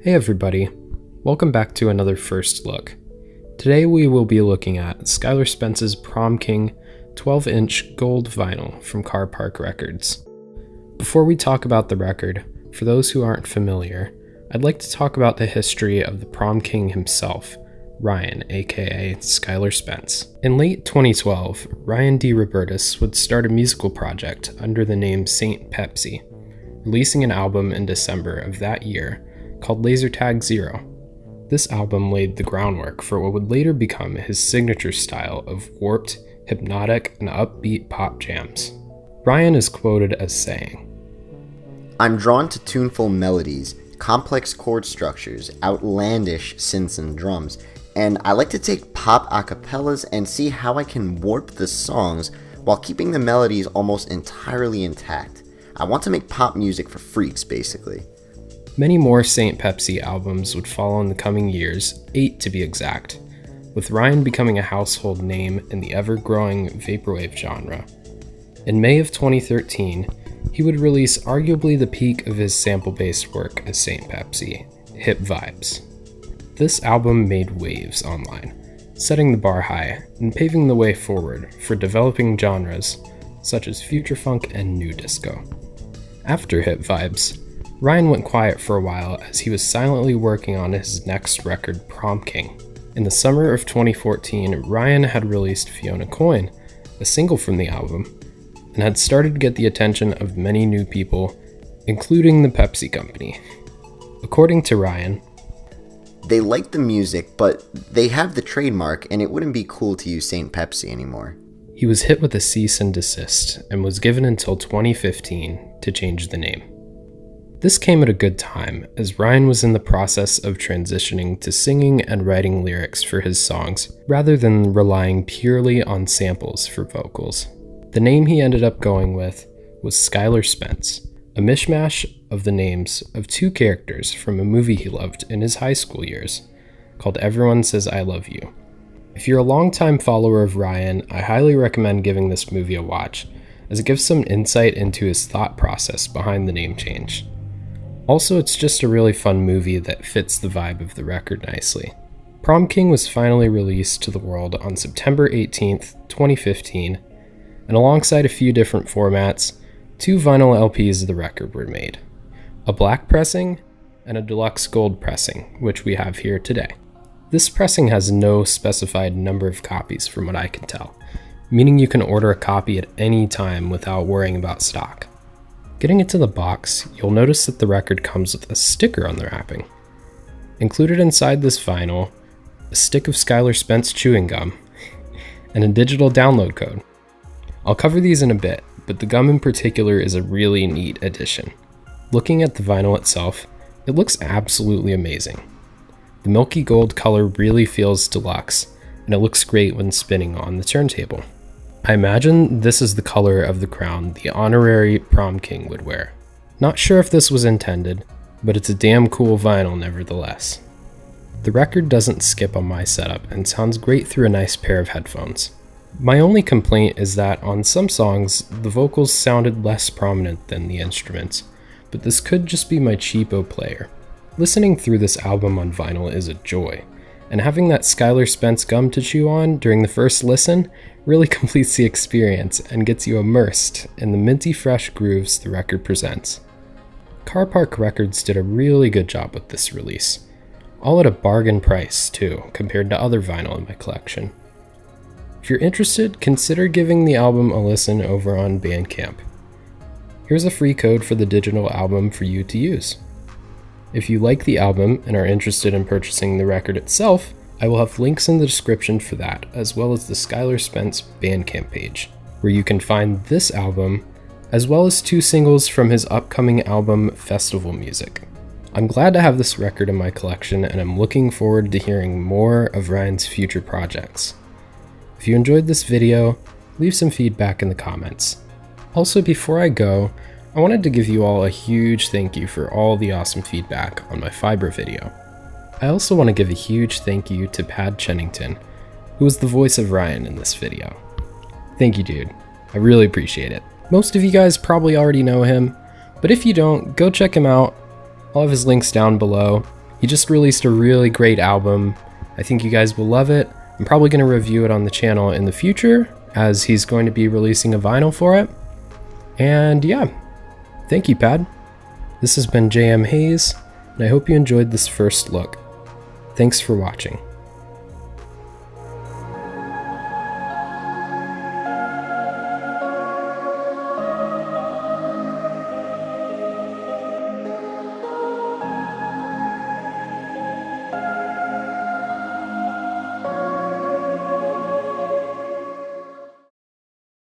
Hey everybody, welcome back to another First Look. Today we will be looking at Skylar Spence's Prom King 12-inch gold vinyl from Carpark Records. Before we talk about the record, for those who aren't familiar, I'd like to talk about the history of the Prom King himself, Ryan, aka Skylar Spence. In late 2012, Ryan D. Robertus would start a musical project under the name Saint Pepsi, releasing an album in December of that year called Laser Tag Zero. This album laid the groundwork for what would later become his signature style of warped, hypnotic, and upbeat pop jams. Ryan is quoted as saying, "I'm drawn to tuneful melodies, complex chord structures, outlandish synths and drums, and I like to take pop acapellas and see how I can warp the songs while keeping the melodies almost entirely intact. I want to make pop music for freaks, basically." Many more Saint Pepsi albums would follow in the coming years, 8 to be exact, with Ryan becoming a household name in the ever-growing Vaporwave genre. In May of 2013, he would release arguably the peak of his sample-based work as Saint Pepsi, Hip Vibes. This album made waves online, setting the bar high and paving the way forward for developing genres such as future funk and new disco. After Hip Vibes, Ryan went quiet for a while as he was silently working on his next record, Prom King. In the summer of 2014, Ryan had released Fiona Coin, a single from the album, and had started to get the attention of many new people, including the Pepsi Company. According to Ryan, "They like the music, but they have the trademark and it wouldn't be cool to use Saint Pepsi anymore." He was hit with a cease and desist and was given until 2015 to change the name. This came at a good time, as Ryan was in the process of transitioning to singing and writing lyrics for his songs, rather than relying purely on samples for vocals. The name he ended up going with was Skylar Spence, a mishmash of the names of two characters from a movie he loved in his high school years, called Everyone Says I Love You. If you're a longtime follower of Ryan, I highly recommend giving this movie a watch, as it gives some insight into his thought process behind the name change. Also, it's just a really fun movie that fits the vibe of the record nicely. Prom King was finally released to the world on September 18th, 2015, and alongside a few different formats, 2 vinyl LPs of the record were made, a black pressing and a deluxe gold pressing, which we have here today. This pressing has no specified number of copies from what I can tell, meaning you can order a copy at any time without worrying about stock. Getting into the box, you'll notice that the record comes with a sticker on the wrapping. Included inside this vinyl, a stick of Skylar Spence chewing gum, and a digital download code. I'll cover these in a bit, but the gum in particular is a really neat addition. Looking at the vinyl itself, it looks absolutely amazing. The milky gold color really feels deluxe, and it looks great when spinning on the turntable. I imagine this is the color of the crown the honorary Prom King would wear. Not sure if this was intended, but it's a damn cool vinyl nevertheless. The record doesn't skip on my setup and sounds great through a nice pair of headphones. My only complaint is that on some songs, the vocals sounded less prominent than the instruments, but this could just be my cheapo player. Listening through this album on vinyl is a joy, and having that Skylar Spence gum to chew on during the first listen really completes the experience and gets you immersed in the minty fresh grooves the record presents. Carpark Records did a really good job with this release, all at a bargain price too, compared to other vinyl in my collection. If you're interested, consider giving the album a listen over on Bandcamp. Here's a free code for the digital album for you to use. If you like the album and are interested in purchasing the record itself, I will have links in the description for that, as well as the Skylar Spence Bandcamp page, where you can find this album, as well as 2 singles from his upcoming album, Festival Music. I'm glad to have this record in my collection, and I'm looking forward to hearing more of Ryan's future projects. If you enjoyed this video, leave some feedback in the comments. Also, before I go, I wanted to give you all a huge thank you for all the awesome feedback on my Fiber video. I also want to give a huge thank you to Pad Chennington, who was the voice of Ryan in this video. Thank you, dude. I really appreciate it. Most of you guys probably already know him, but if you don't, go check him out. I'll have his links down below. He just released a really great album. I think you guys will love it. I'm probably going to review it on the channel in the future, as he's going to be releasing a vinyl for it. And yeah, thank you, Pad. This has been JM Hayes, and I hope you enjoyed this first look. Thanks for watching.